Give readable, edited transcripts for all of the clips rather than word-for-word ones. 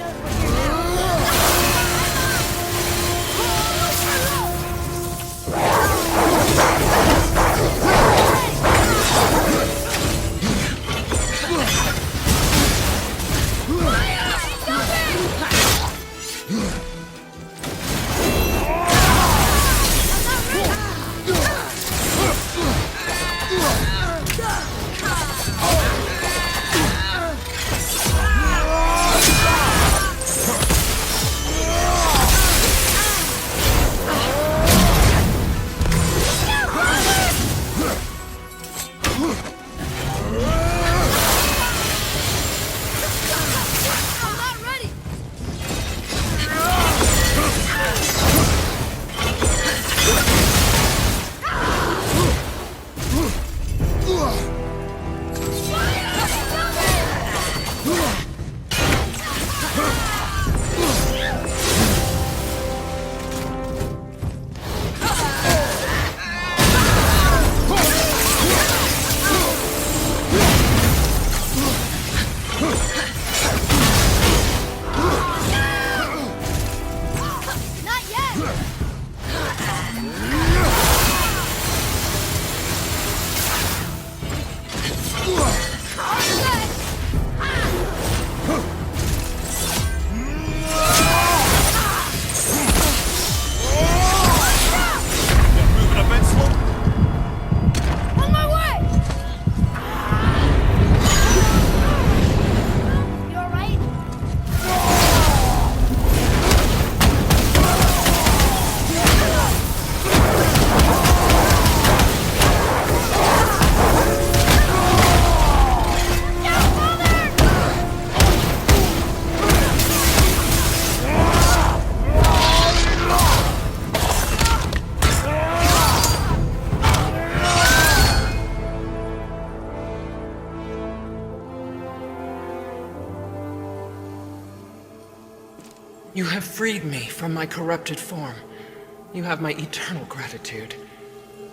knows we're here now. I'm not ready. Not yet. Moving a bit slow. On my way. You all right? You have freed me from my corrupted form. You have my eternal gratitude.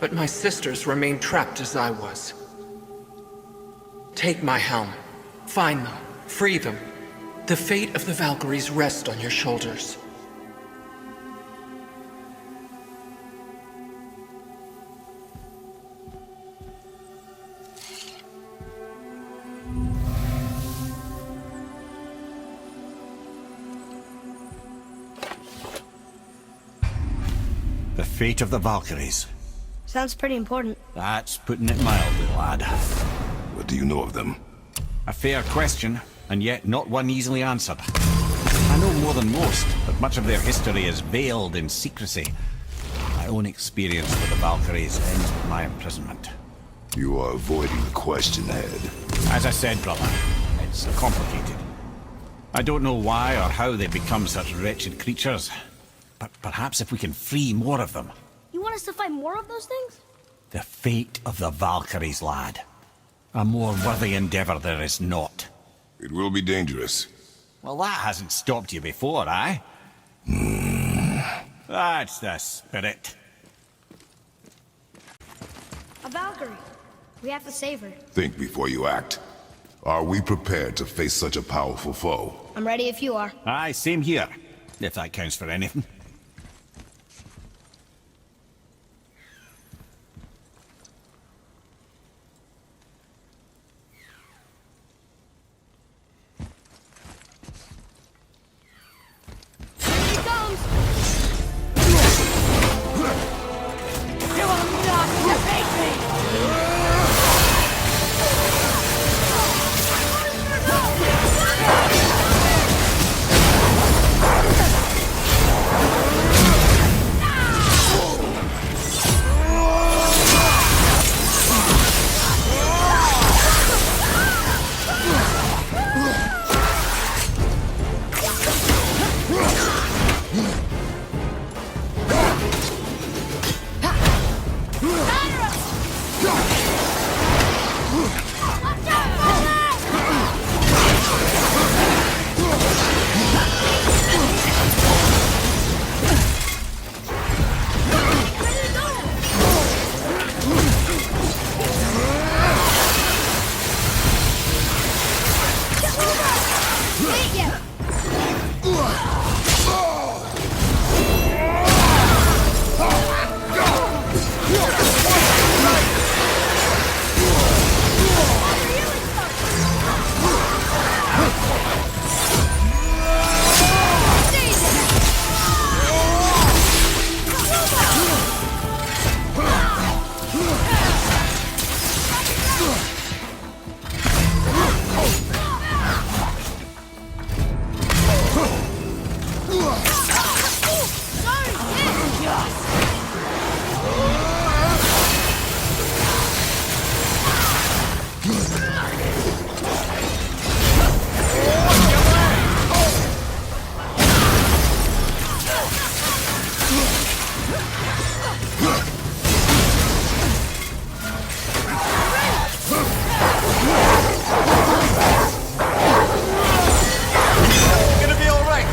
But my sisters remain trapped as I was. Take my helm. Find them. Free them. The fate of the Valkyries rests on your shoulders. The fate of the Valkyries. Sounds pretty important. That's putting it mildly, lad. What do you know of them? A fair question, and yet not one easily answered. I know more than most, but much of their history is veiled in secrecy. My own experience with the Valkyries ends with my imprisonment. You are avoiding the question, Head. As I said, brother, it's complicated. I don't know why or how they become such wretched creatures, but perhaps if we can free more of them. You want us to fight more of those things? The fate of the Valkyries, lad. A more worthy endeavor there is not. It will be dangerous. Well, that hasn't stopped you before, eh? That's the spirit. A Valkyrie. We have to save her. Think before you act. Are we prepared to face such a powerful foe? I'm ready if you are. Aye, same here. If that counts for anything. Here he comes. You will not defeat me! Gonna be all right.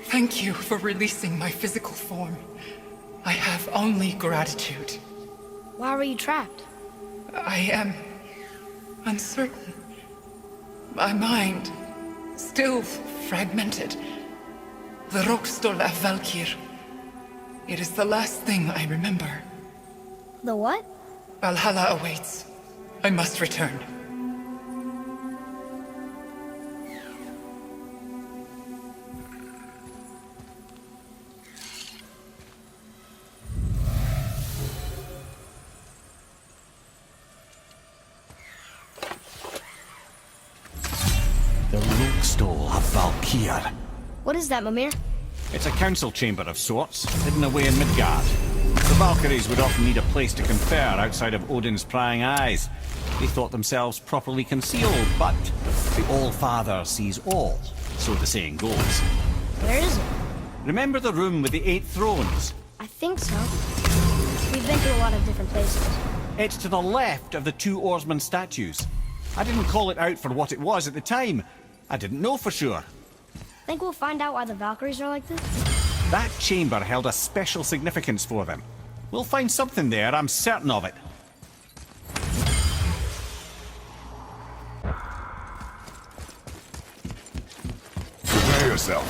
Thank you for releasing my physical form. I have only gratitude. Why were you trapped? I am uncertain. My mind still fragmented. The Rokstol of Valkyrie. It is the last thing I remember. The what? Valhalla awaits. I must return. The Rokstol of Valkyrie. What is that, Mimir? It's a council chamber of sorts, hidden away in Midgard. The Valkyries would often need a place to confer outside of Odin's prying eyes. They thought themselves properly concealed, but the All-Father sees all, so the saying goes. Where is it? Remember the room with the 8 thrones? I think so. We've been to a lot of different places. It's to the left of the 2 oarsman statues. I didn't call it out for what it was at the time. I didn't know for sure. Think we'll find out why the Valkyries are like this? That chamber held a special significance for them. We'll find something there, I'm certain of it. Prepare yourself.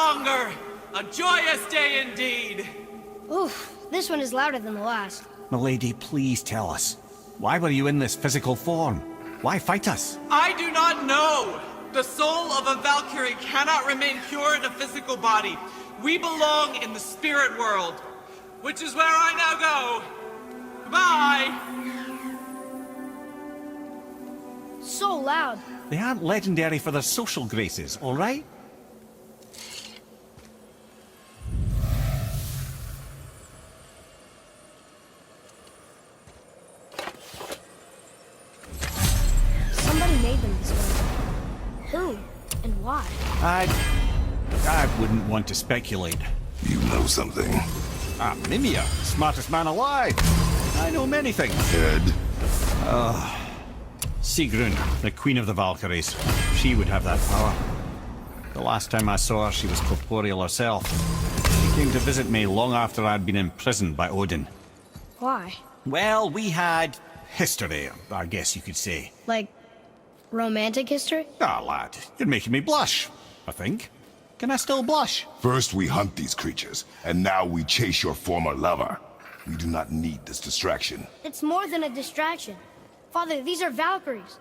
longer! A joyous day indeed! Oof, this one is louder than the last. Milady, please tell us. Why were you in this physical form? Why fight us? I do not know! The soul of a Valkyrie cannot remain pure in a physical body. We belong in the spirit world, which is where I now go. Goodbye! So loud. They aren't legendary for their social graces, all right? Somebody made them this way. Who? And why? I wouldn't want to speculate. You know something. Mimir, smartest man alive. I know many things. Ed, Sigrun, the Queen of the Valkyries. She would have that power. The last time I saw her, she was corporeal herself. She came to visit me long after I'd been imprisoned by Odin. Why? Well, we had history, I guess you could say. Like, romantic history? Ah, lad, you're making me blush, I think. Can I still blush? first we hunt these creatures, and now we chase your former lover. We do not need this distraction. It's more than a distraction. Father, these are Valkyries.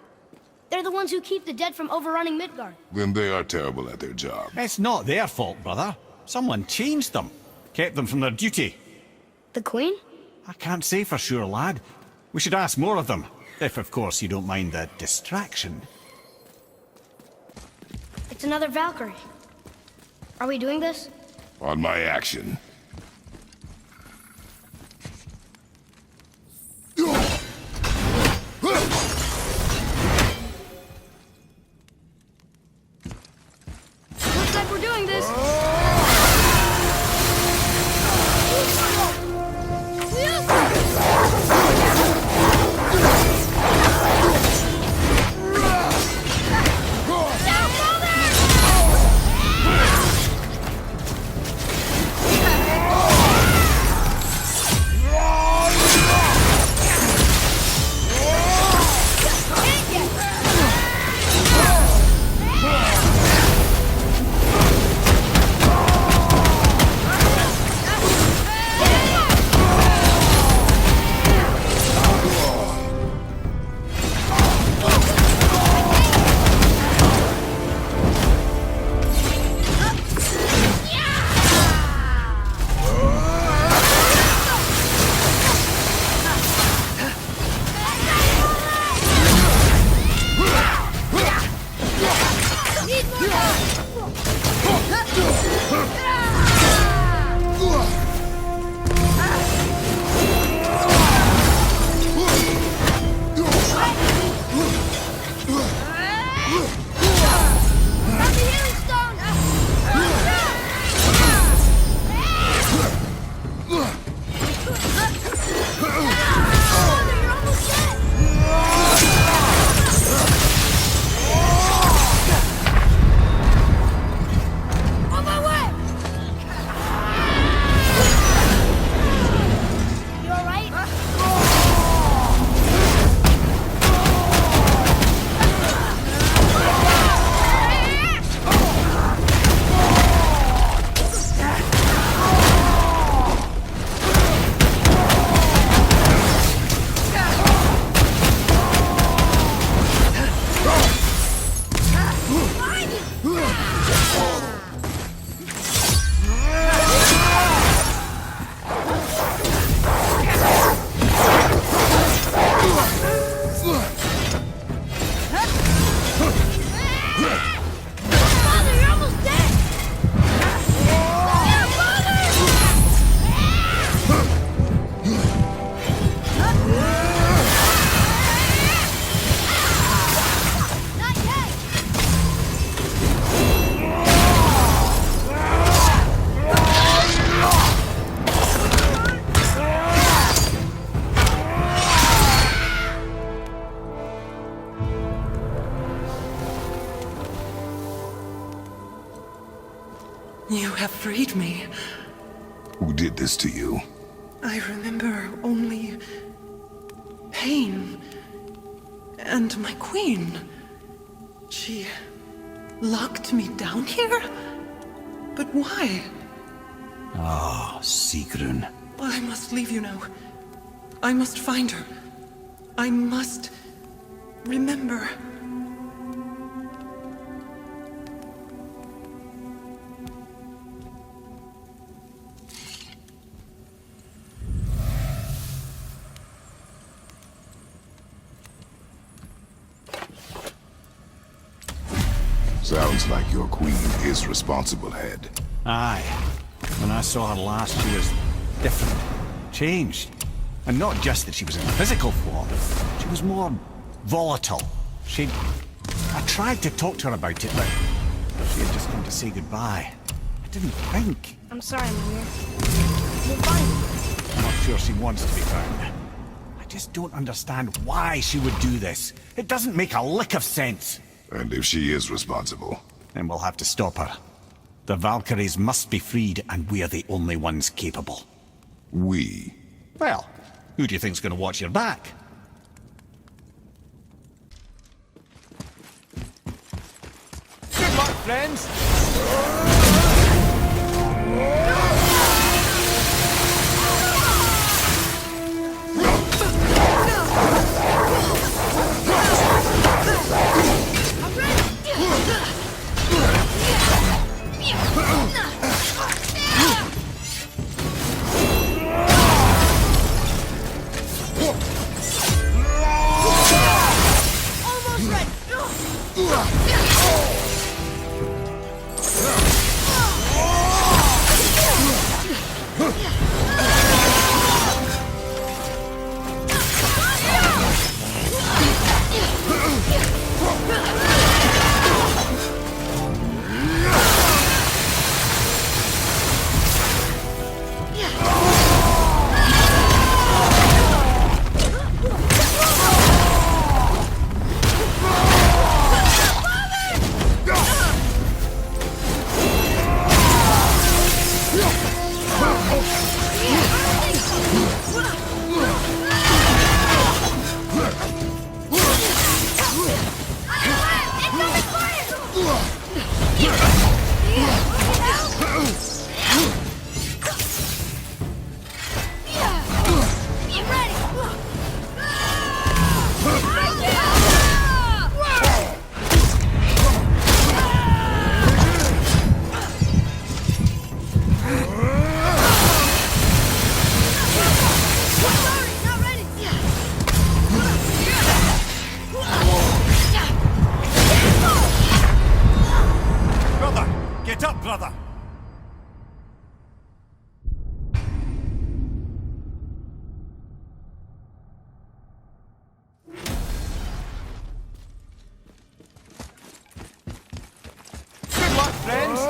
They're the ones who keep the dead from overrunning Midgard. Then they are terrible at their job. It's not their fault, brother. Someone changed them. Kept them from their duty. The Queen? I can't say for sure, lad. We should ask more of them. If, of course, you don't mind the distraction. It's another Valkyrie. Are we doing this? On my action. Looks like we're doing this. You have freed me. Who did this to you? I remember only pain. And my queen. She locked me down here? But why? Ah, Sigrun. I must leave you now. I must find her. I must remember. Sounds like your queen is responsible, Head. Aye. When I saw her last, she was different. Changed. And not just that she was in physical form. She was more volatile. I tried to talk to her about it, but she had just come to say goodbye. I didn't think. I'm sorry, Mimir. We'll find her. I'm not sure she wants to be found. I just don't understand why she would do this. It doesn't make a lick of sense. And if she is responsible? Then we'll have to stop her. The Valkyries must be freed, and we're the only ones capable. We? Well, who do you think's gonna watch your back? Good luck, friends! Almost ready. Get up, brother! Good luck, friends!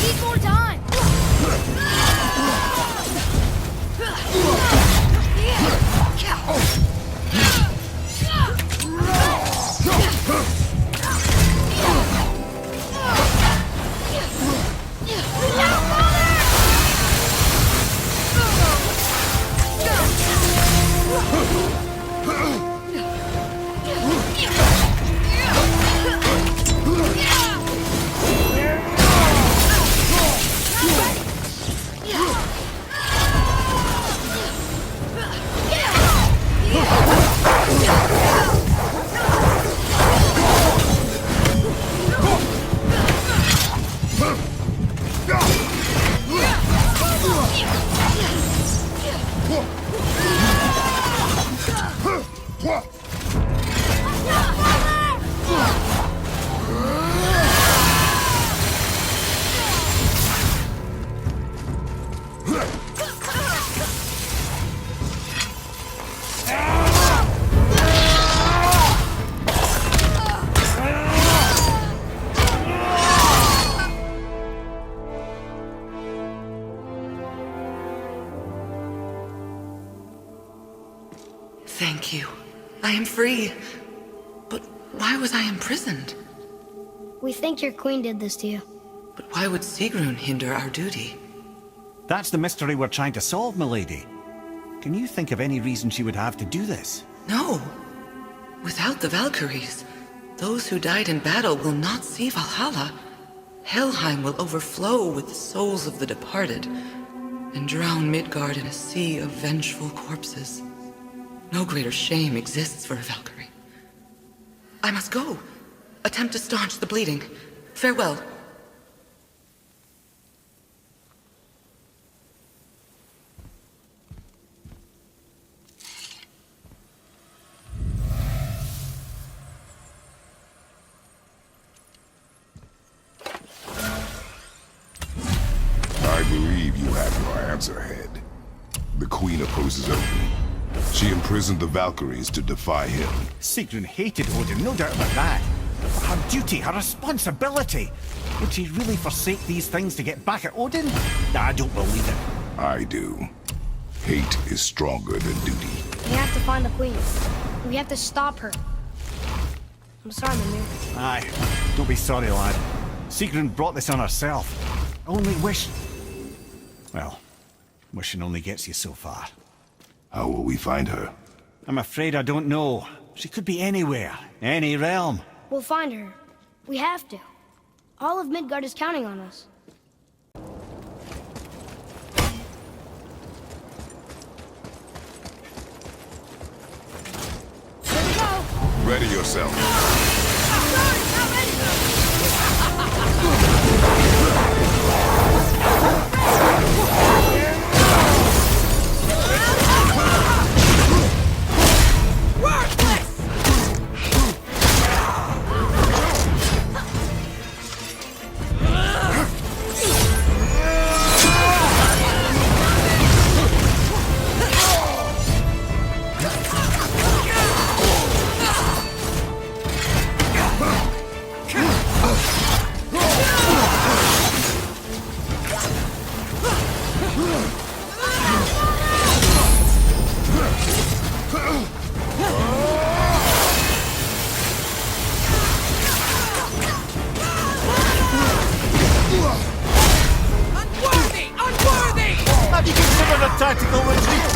Need more time. Thank you. I am free. But why was I imprisoned? We think your queen did this to you. But why would Sigrun hinder our duty? That's the mystery we're trying to solve, milady. Can you think of any reason she would have to do this? No. Without the Valkyries, those who died in battle will not see Valhalla. Helheim will overflow with the souls of the departed, and drown Midgard in a sea of vengeful corpses. No greater shame exists for a Valkyrie. I must go. Attempt to staunch the bleeding. Farewell. I believe you have your answer, Head. The Queen opposes Odin. She imprisoned the Valkyries to defy him. Sigrun hated Odin, no doubt about that. But her duty, her responsibility. Would she really forsake these things to get back at Odin? I don't believe it. I do. Hate is stronger than duty. We have to find the queen. We have to stop her. I'm sorry, Mimir. Aye, don't be sorry, lad. Sigrun brought this on herself. I only wish... Well, wishing only gets you so far. How will we find her? I'm afraid I don't know. She could be anywhere, any realm. We'll find her. We have to. All of Midgard is counting on us. Here we go! Ready yourself. Have you considered a tactical retreat?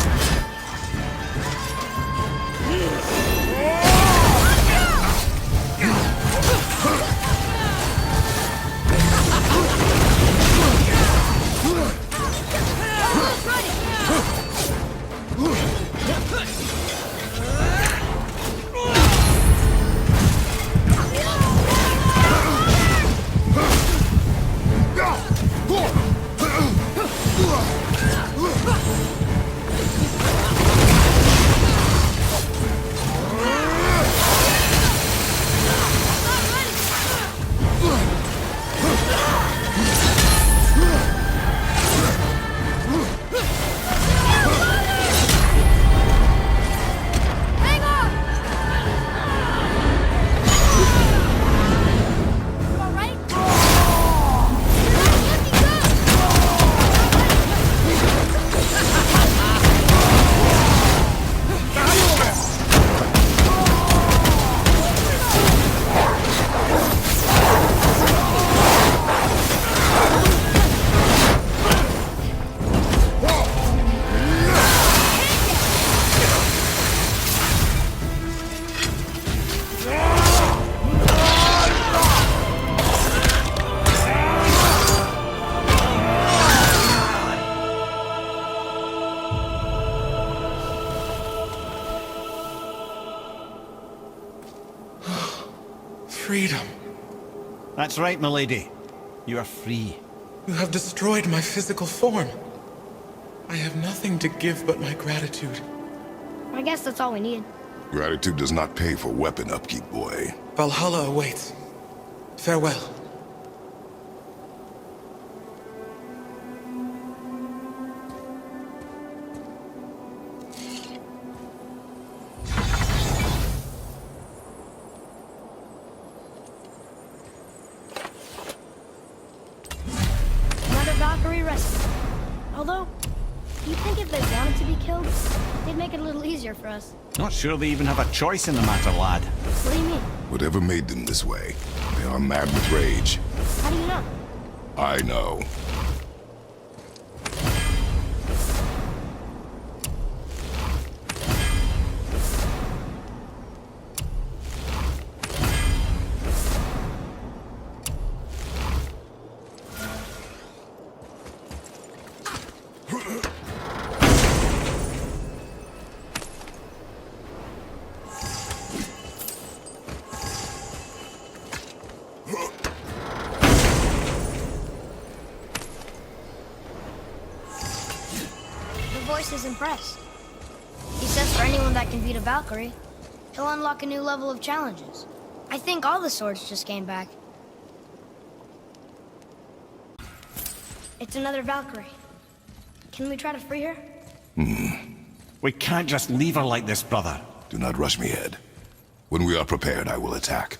Freedom. That's right, milady. You are free. You have destroyed my physical form. I have nothing to give but my gratitude. I guess that's all we need. Gratitude does not pay for weapon upkeep, boy. Valhalla awaits. Farewell. Another Valkyrie rescue. Although, you think if they wanted to be killed, they'd make it a little easier for us. Not sure they even have a choice in the matter, lad. What do you mean? Whatever made them this way, they are mad with rage. How do you know? I know. The voice is impressed. He says for anyone that can beat a Valkyrie, he'll unlock a new level of challenges. I think all the swords just came back. It's another Valkyrie. Can we try to free her? We can't just leave her like this, brother. Do not rush me, Ed. When we are prepared, I will attack.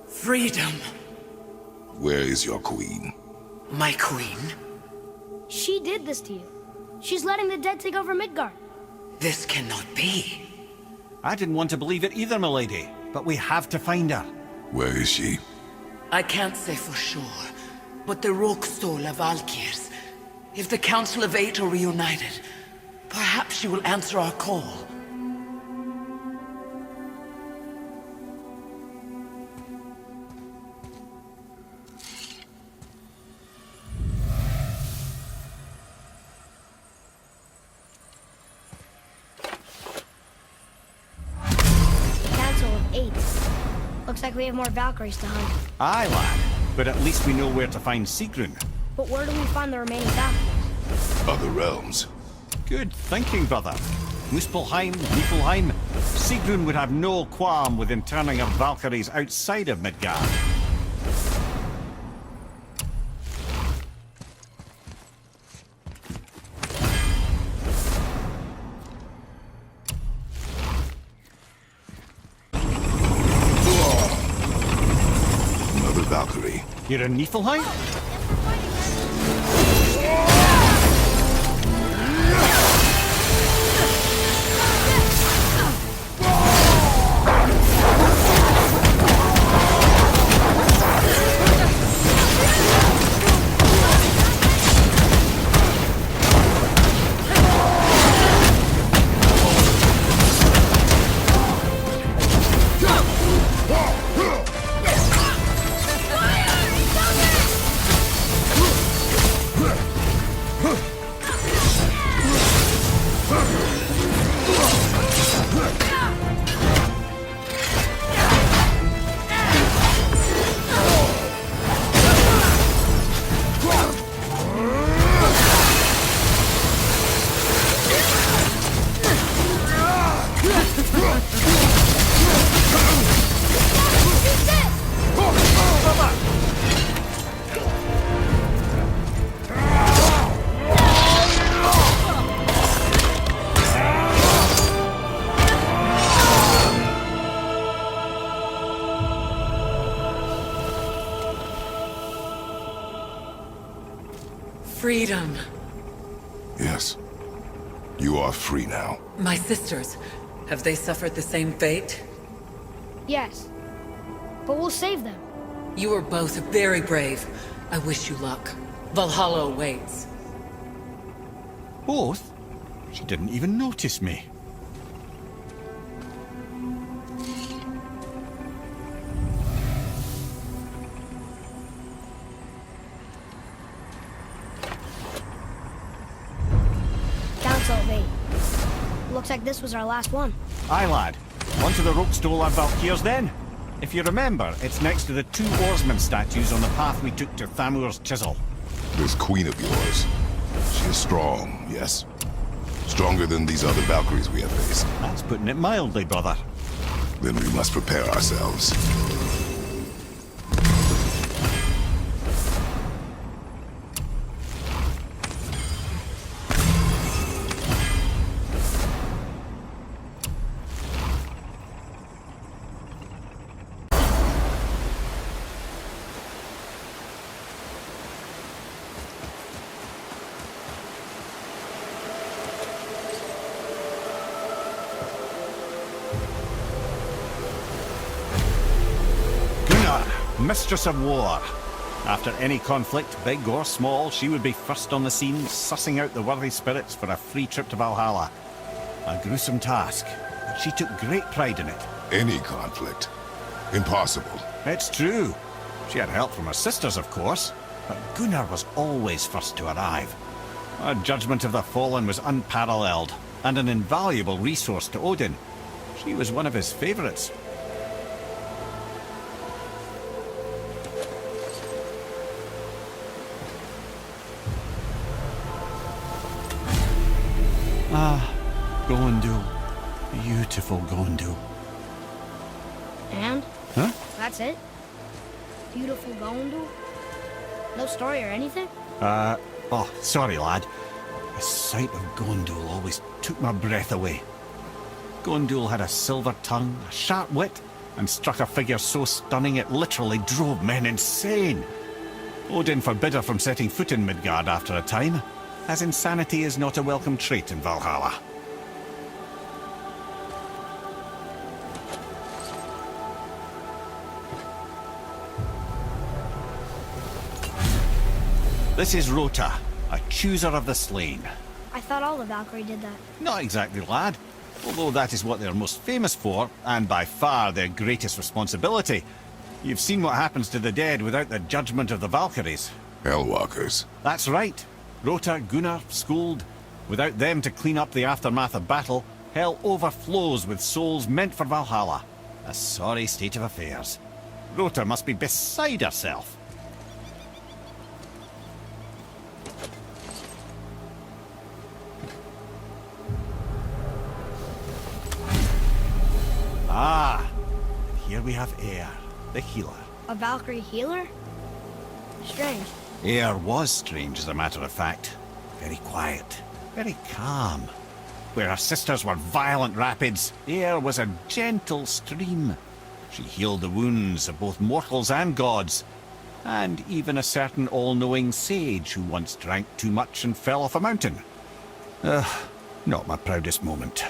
Freedom. Where is your queen? My queen. She did this to you. She's letting the dead take over Midgard. This cannot be. I didn't want to believe it either, milady, but we have to find her. Where is she? I can't say for sure, but the Rokstol of Valkyrs. If the Council of Eight are reunited, perhaps she will answer our call. Council of Eight. Looks like we have more Valkyries to hunt. Aye, lad, but at least we know where to find Sigrun. But where do we find the remaining Valkyries? Other realms. Good thinking, brother. Muspelheim, Niflheim. Sigrun would have no qualm with interning her Valkyries outside of Midgard. You're in Niflheim? Freedom. Yes. You are free now. My sisters, have they suffered the same fate? Yes. But we'll save them. You are both very brave. I wish you luck. Valhalla awaits. Both? She didn't even notice me. Council of 8. Looks like this was our last one. Aye, lad. Onto the Rokestolar Valkyries then. If you remember, it's next to the two oarsman statues on the path we took to Thamur's chisel. This queen of yours, she is strong, yes? Stronger than these other Valkyries we have faced. That's putting it mildly, brother. Then we must prepare ourselves. Mistress of War. After any conflict, big or small, she would be first on the scene, sussing out the worthy spirits for a free trip to Valhalla. A gruesome task, but she took great pride in it. Any conflict. Impossible. It's true. She had help from her sisters, of course, but Gunnar was always first to arrive. Her judgment of the fallen was unparalleled, and an invaluable resource to Odin. She was one of his favourites. Ah, Gondul. Beautiful Gondul. And? Huh? That's it? Beautiful Gondul? No story or anything? Oh, sorry, lad. The sight of Gondul always took my breath away. Gondul had a silver tongue, a sharp wit, and struck a figure so stunning it literally drove men insane. Odin forbid her from setting foot in Midgard after a time, as insanity is not a welcome trait in Valhalla. This is Rota, a chooser of the slain. I thought all the Valkyrie did that. Not exactly, lad. Although that is what they're most famous for, and by far their greatest responsibility. You've seen what happens to the dead without the judgment of the Valkyries. Hellwalkers. That's right. Rota, Gunnar, Skuld. Without them to clean up the aftermath of battle, hell overflows with souls meant for Valhalla. A sorry state of affairs. Rota must be beside herself. Ah, here we have Eir, the healer. A Valkyrie healer? Strange. Eir was strange, as a matter of fact. Very quiet, very calm. Where her sisters were violent rapids, Eir was a gentle stream. She healed the wounds of both mortals and gods. and even a certain all-knowing sage who once drank too much and fell off a mountain. Not my proudest moment.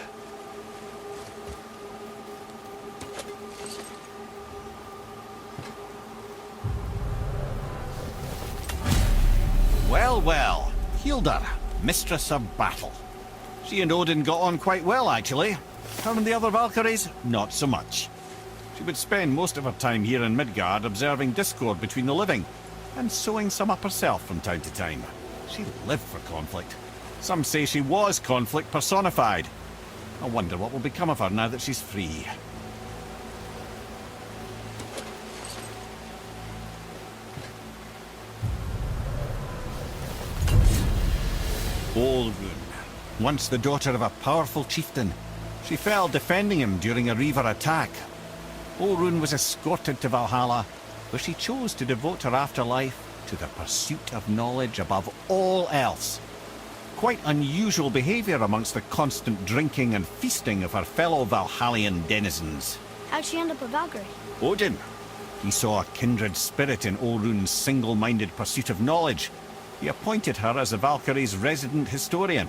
Well, well, Hilda, Mistress of Battle. She and Odin got on quite well, actually. Her and the other Valkyries, not so much. She would spend most of her time here in Midgard observing discord between the living, and sewing some up herself from time to time. She lived for conflict. Some say she was conflict personified. I wonder what will become of her now that she's free. Olrun, once the daughter of a powerful chieftain. She fell defending him during a Reaver attack. Olrun was escorted to Valhalla, where she chose to devote her afterlife to the pursuit of knowledge above all else. Quite unusual behavior amongst the constant drinking and feasting of her fellow Valhallian denizens. How'd she end up a Valkyrie? Odin. He saw a kindred spirit in Olrun's single-minded pursuit of knowledge. He appointed her as the Valkyrie's resident historian.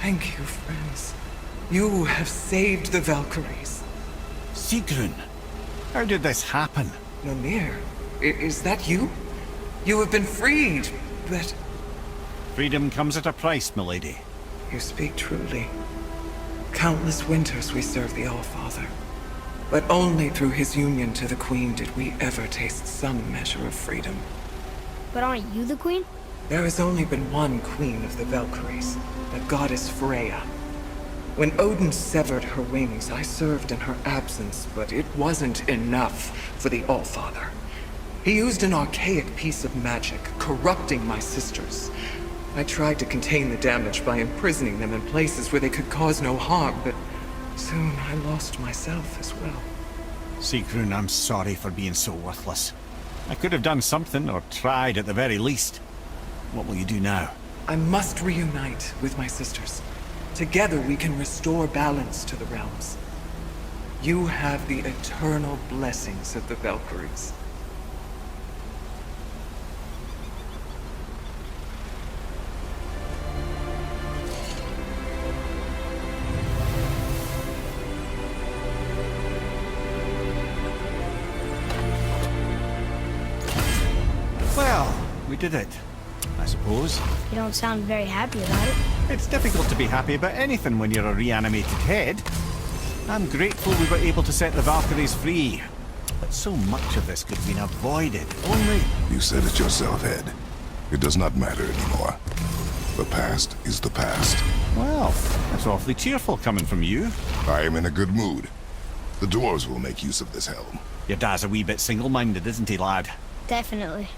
Thank you, friends. You have saved the Valkyries. Sigrun, how did this happen? Mimir, is that you? You have been freed, but... Freedom comes at a price, milady. You speak truly. Countless winters we served the All-Father. But only through his union to the Queen did we ever taste some measure of freedom. But aren't you the queen? There has only been one Queen of the Valkyries, the goddess Freya. When Odin severed her wings, I served in her absence, but it wasn't enough for the All-Father. He used an archaic piece of magic, corrupting my sisters. I tried to contain the damage by imprisoning them in places where they could cause no harm, but soon I lost myself as well. Sigrun, I'm sorry for being so worthless. I could have done something, or tried at the very least. What will you do now? I must reunite with my sisters. Together we can restore balance to the realms. You have the eternal blessings of the Valkyries. Well, we did it, I suppose. You don't sound very happy about it. It's difficult to be happy about anything when you're a reanimated head. I'm grateful we were able to set the Valkyries free. But so much of this could have been avoided, only... You said it yourself, Head. It does not matter anymore. The past is the past. Well, that's awfully cheerful coming from you. I am in a good mood. The dwarves will make use of this helm. Your dad's a wee bit single-minded, isn't he, lad? Definitely.